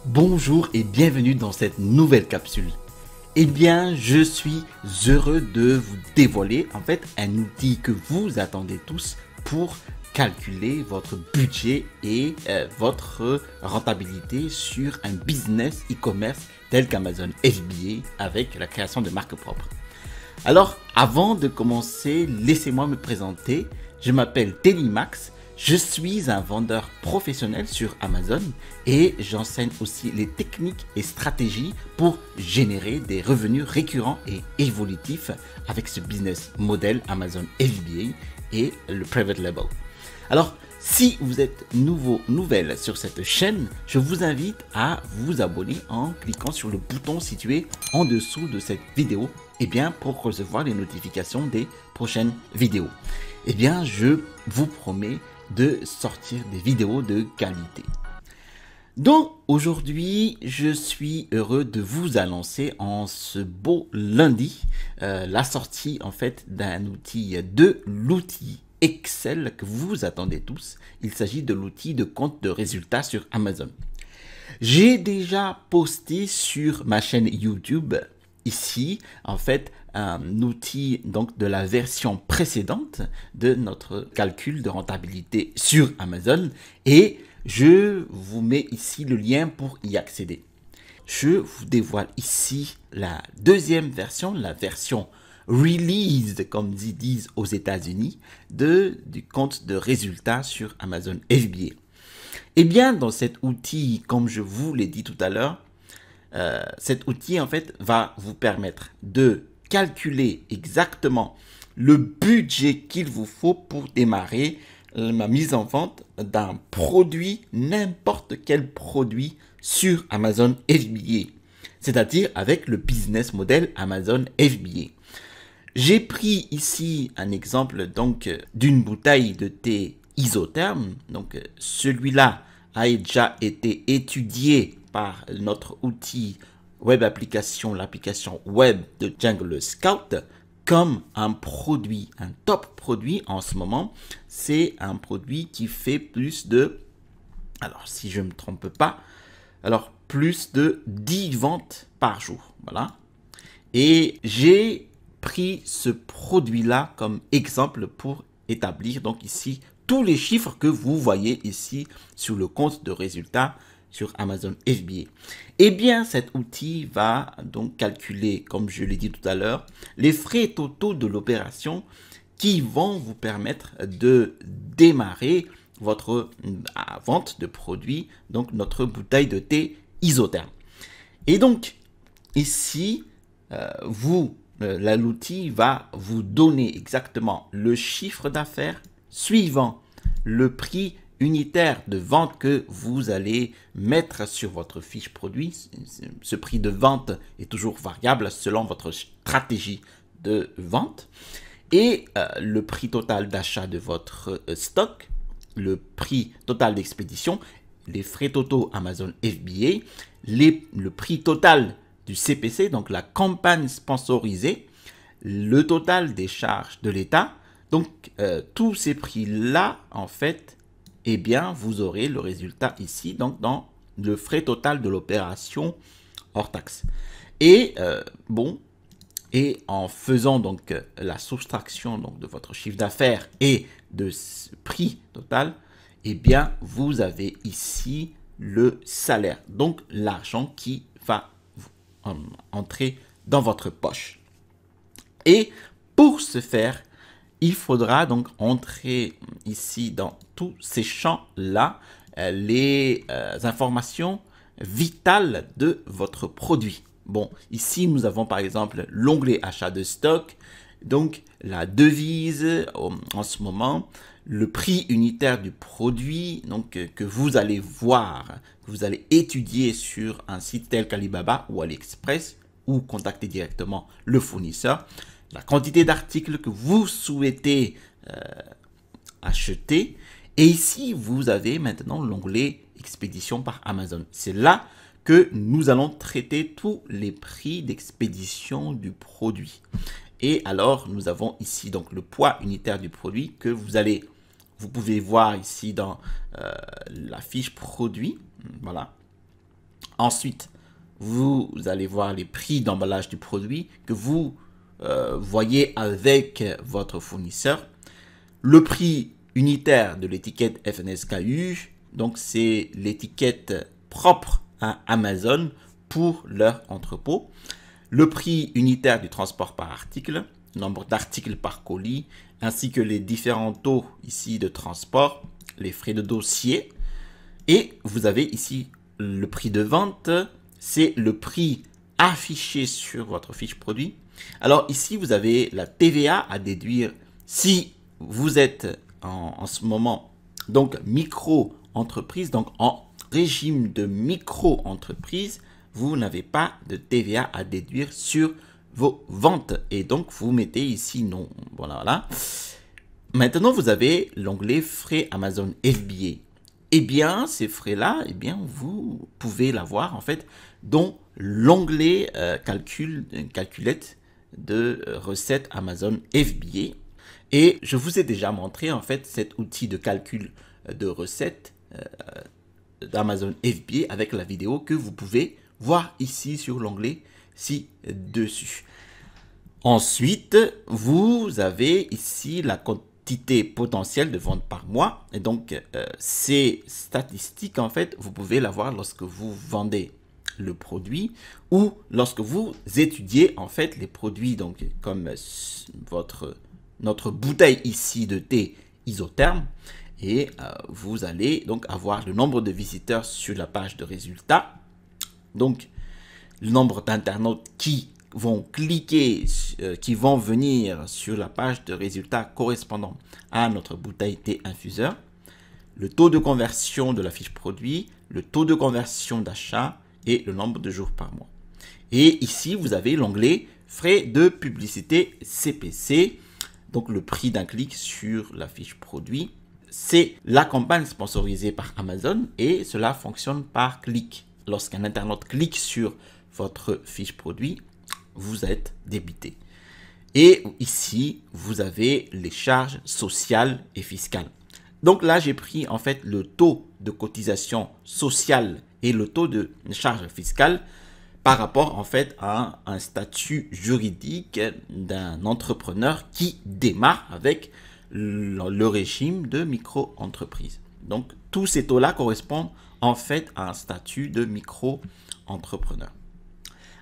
Bonjour et bienvenue dans cette nouvelle capsule. Eh bien, je suis heureux de vous dévoiler en fait un outil que vous attendez tous pour calculer votre budget et votre rentabilité sur un business e-commerce tel qu'Amazon FBA avec la création de marques propres. Alors, avant de commencer, laissez-moi me présenter. Je m'appelle Telimax. Je suis un vendeur professionnel sur Amazon et j'enseigne aussi les techniques et stratégies pour générer des revenus récurrents et évolutifs avec ce business model Amazon FBA et le Private Label. Alors, si vous êtes nouvelle sur cette chaîne, je vous invite à vous abonner en cliquant sur le bouton situé en dessous de cette vidéo pour recevoir les notifications des prochaines vidéos. Je vous promets de sortir des vidéos de qualité. Donc aujourd'hui, je suis heureux de vous annoncer en ce beau lundi la sortie en fait d'un outil, de l'outil Excel que vous attendez tous. Il s'agit de l'outil de compte de résultats sur Amazon. J'ai déjà posté sur ma chaîne YouTube ici en fait un outil donc de la version précédente de notre calcul de rentabilité sur Amazon et je vous mets ici le lien pour y accéder. Je vous dévoile ici la deuxième version, la version released comme ils disent aux États-Unis du compte de résultats sur Amazon FBA. Et bien dans cet outil, comme je vous l'ai dit tout à l'heure, cet outil en fait va vous permettre de calculer exactement le budget qu'il vous faut pour démarrer ma mise en vente d'un produit, n'importe quel produit sur Amazon FBA, c'est-à-dire avec le business model Amazon FBA. J'ai pris ici un exemple donc d'une bouteille de thé isotherme. Donc celui-là a déjà été étudié par notre outil web application, l'application web de Jungle Scout, comme un produit, un top produit en ce moment. C'est un produit qui fait plus de, alors si je ne me trompe pas, alors plus de 10 ventes par jour. Voilà. Et j'ai pris ce produit-là comme exemple pour établir donc ici tous les chiffres que vous voyez ici sur le compte de résultats sur Amazon FBA. Eh bien, cet outil va donc calculer, comme je l'ai dit tout à l'heure, les frais totaux de l'opération qui vont vous permettre de démarrer votre vente de produits, donc notre bouteille de thé isotherme. Et donc, ici, l'outil va vous donner exactement le chiffre d'affaires suivant le prix unitaire de vente que vous allez mettre sur votre fiche produit. Ce prix de vente est toujours variable selon votre stratégie de vente. Et le prix total d'achat de votre stock, le prix total d'expédition, les frais totaux Amazon FBA, le prix total du CPC, donc la campagne sponsorisée, le total des charges de l'État. Donc, tous ces prix-là, en fait, eh bien, vous aurez le résultat ici, donc dans le frais total de l'opération hors taxe. Et et en faisant donc la soustraction donc de votre chiffre d'affaires et de ce prix total, eh bien, vous avez ici le salaire, donc l'argent qui va entrer dans votre poche. Et pour ce faire, il faudra donc entrer ici dans tous ces champs-là les informations vitales de votre produit. Bon, ici nous avons par exemple l'onglet achat de stock, donc la devise en ce moment, le prix unitaire du produit donc que vous allez voir, que vous allez étudier sur un site tel qu'Alibaba ou AliExpress ou contacter directement le fournisseur, la quantité d'articles que vous souhaitez acheter. Et ici, vous avez maintenant l'onglet expédition par Amazon. C'est là que nous allons traiter tous les prix d'expédition du produit. Et alors, nous avons ici donc le poids unitaire du produit que vous pouvez voir ici dans la fiche produit. Voilà. Ensuite, vous allez voir les prix d'emballage du produit que vous voyez avec votre fournisseur. Le prix unitaire de l'étiquette FNSKU, donc c'est l'étiquette propre à Amazon pour leur entrepôt. Le prix unitaire du transport par article, nombre d'articles par colis, ainsi que les différents taux ici de transport, les frais de dossier. Et vous avez ici le prix de vente, c'est le prix affiché sur votre fiche produit. Alors ici, vous avez la TVA à déduire si vous êtes en ce moment donc micro-entreprise, donc en régime de micro-entreprise, vous n'avez pas de TVA à déduire sur vos ventes. Et donc, vous mettez ici non. Voilà. Maintenant, vous avez l'onglet frais Amazon FBA. Eh bien, ces frais-là, eh bien, vous pouvez l'avoir en fait dans l'onglet calculette de recettes Amazon FBA. Et je vous ai déjà montré en fait cet outil de calcul de recettes d'Amazon FBA avec la vidéo que vous pouvez voir ici sur l'onglet ci-dessus. Ensuite, vous avez ici la quantité potentielle de vente par mois. Et donc, ces statistiques, en fait, vous pouvez l'avoir lorsque vous vendez le produit ou lorsque vous étudiez, en fait, les produits, donc comme notre bouteille ici de thé isotherme. Et vous allez donc avoir le nombre de visiteurs sur la page de résultats. Donc, le nombre d'internautes qui vont cliquer, qui vont venir sur la page de résultats correspondant à notre bouteille thé infuseur, le taux de conversion de la fiche produit, le taux de conversion d'achat et le nombre de jours par mois. Et ici, vous avez l'onglet frais de publicité CPC, donc le prix d'un clic sur la fiche produit. C'est la campagne sponsorisée par Amazon et cela fonctionne par clic. Lorsqu'un internaute clique sur votre fiche produit, vous êtes débité. Et ici, vous avez les charges sociales et fiscales. Donc là, j'ai pris en fait le taux de cotisation sociale et le taux de charge fiscale par rapport en fait à un statut juridique d'un entrepreneur qui démarre avec le régime de micro-entreprise. Donc, tous ces taux-là correspondent en fait à un statut de micro-entrepreneur.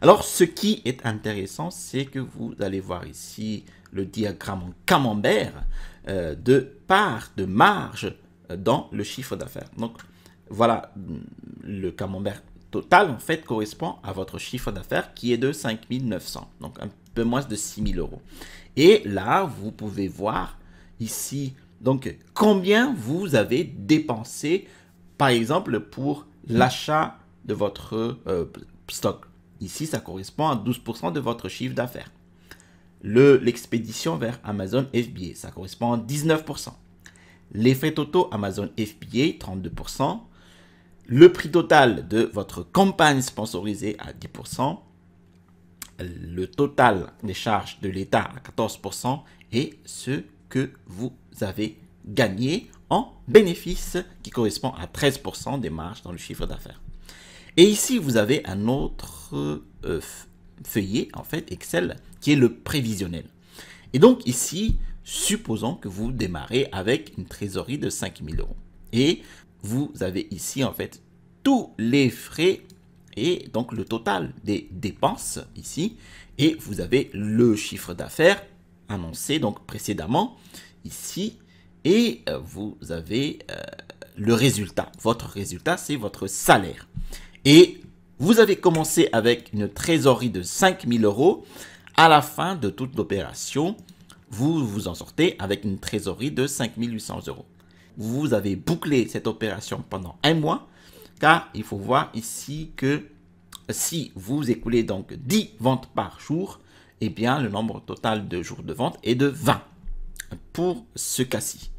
Alors, ce qui est intéressant, c'est que vous allez voir ici le diagramme en camembert de part de marge dans le chiffre d'affaires. Donc, voilà, le camembert total, en fait, correspond à votre chiffre d'affaires qui est de 5 900, donc un peu moins de 6 000 euros. Et là, vous pouvez voir ici, donc, combien vous avez dépensé, par exemple, pour l'achat de votre stock. Ici, ça correspond à 12% de votre chiffre d'affaires. L'expédition vers Amazon FBA, ça correspond à 19%. Les frais totaux Amazon FBA, 32%. Le prix total de votre campagne sponsorisée à 10%. Le total des charges de l'État à 14% et ce que vous avez gagné en bénéfice qui correspond à 13% des marges dans le chiffre d'affaires. Et ici, vous avez un autre feuillet, en fait, Excel, qui est le prévisionnel. Et donc ici, supposons que vous démarrez avec une trésorerie de 5 000 euros. Et vous avez ici, en fait, tous les frais et donc le total des dépenses ici. Et vous avez le chiffre d'affaires annoncé donc précédemment ici. Et vous avez le résultat. Votre résultat, c'est votre salaire. Et vous avez commencé avec une trésorerie de 5 000 euros. À la fin de toute l'opération, vous vous en sortez avec une trésorerie de 5 800 euros. Vous avez bouclé cette opération pendant un mois, car il faut voir ici que si vous écoulez donc 10 ventes par jour, eh bien le nombre total de jours de vente est de 20 pour ce cas-ci.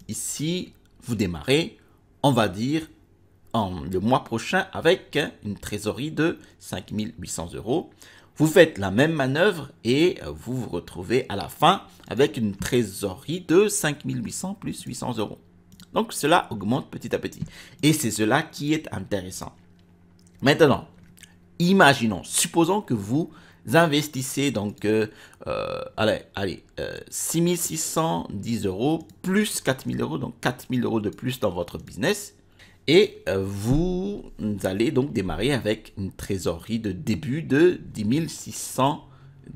Ici, vous démarrez, on va dire, le mois prochain avec une trésorerie de 5 800 euros. Vous faites la même manœuvre et vous vous retrouvez à la fin avec une trésorerie de 5 800 plus 800 euros. Donc, cela augmente petit à petit. Et c'est cela qui est intéressant. Maintenant, imaginons, supposons que vous investissez donc, 6 610 euros plus 4 000 euros, donc 4 000 euros de plus dans votre business. Et vous allez donc démarrer avec une trésorerie de début de 10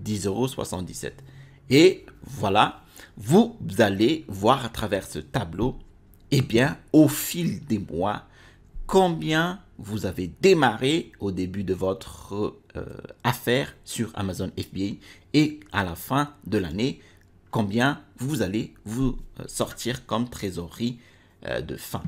610,77 euros. Et voilà, vous allez voir à travers ce tableau, eh bien, au fil des mois, combien vous avez démarré au début de votre affaire sur Amazon FBA et à la fin de l'année, combien vous allez vous sortir comme trésorerie de fin.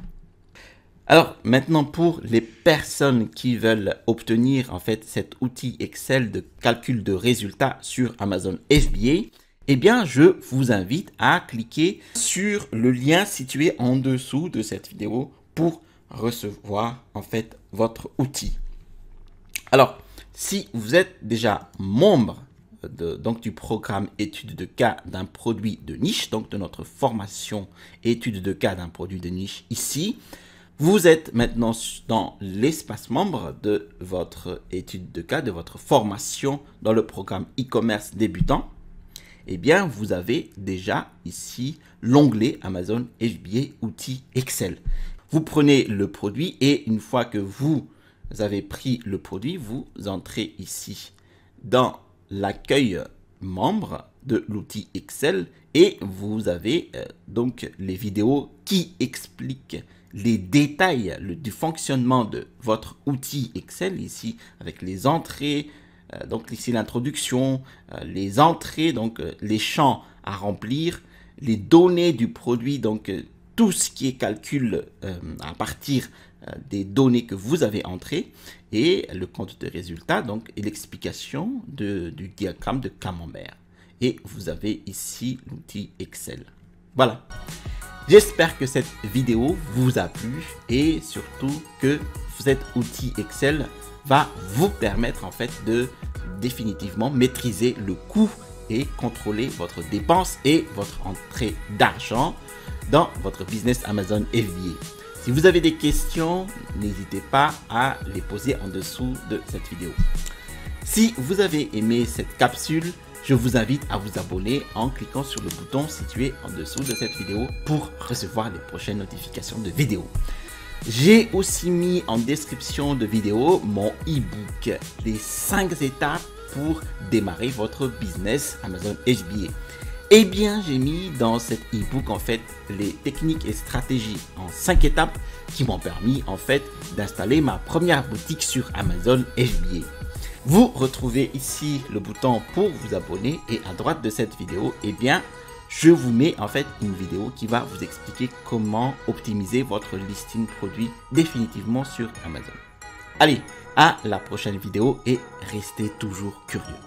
Alors maintenant, pour les personnes qui veulent obtenir en fait cet outil Excel de calcul de résultats sur Amazon FBA, eh bien je vous invite à cliquer sur le lien situé en dessous de cette vidéo pour recevoir en fait votre outil. Alors si vous êtes déjà membre donc du programme étude de cas d'un produit de niche, donc de notre formation étude de cas d'un produit de niche ici, vous êtes maintenant dans l'espace membre de votre étude de cas, de votre formation dans le programme e-commerce débutant. Eh bien, vous avez déjà ici l'onglet Amazon FBA outils Excel. Vous prenez le produit et une fois que vous avez pris le produit, vous entrez ici dans l'accueil membre de l'outil Excel et vous avez donc les vidéos qui expliquent les détails du fonctionnement de votre outil Excel ici avec les entrées, donc ici l'introduction, les entrées, donc les champs à remplir, les données du produit, donc tout ce qui est calcul à partir des données que vous avez entrées et le compte de résultats, donc et l'explication du diagramme de camembert. Et vous avez ici l'outil Excel. Voilà. J'espère que cette vidéo vous a plu et surtout que cet outil Excel va vous permettre en fait de définitivement maîtriser le coût et contrôler votre dépense et votre entrée d'argent dans votre business Amazon FBA. Si vous avez des questions, n'hésitez pas à les poser en dessous de cette vidéo. Si vous avez aimé cette capsule, je vous invite à vous abonner en cliquant sur le bouton situé en dessous de cette vidéo pour recevoir les prochaines notifications de vidéos. J'ai aussi mis en description de vidéo mon e-book, les 5 étapes pour démarrer votre business Amazon FBA. Eh bien, j'ai mis dans cet e-book en fait les techniques et stratégies en 5 étapes qui m'ont permis en fait d'installer ma première boutique sur Amazon FBA. Vous retrouvez ici le bouton pour vous abonner et à droite de cette vidéo, eh bien, je vous mets en fait une vidéo qui va vous expliquer comment optimiser votre listing produit définitivement sur Amazon. Allez, à la prochaine vidéo et restez toujours curieux.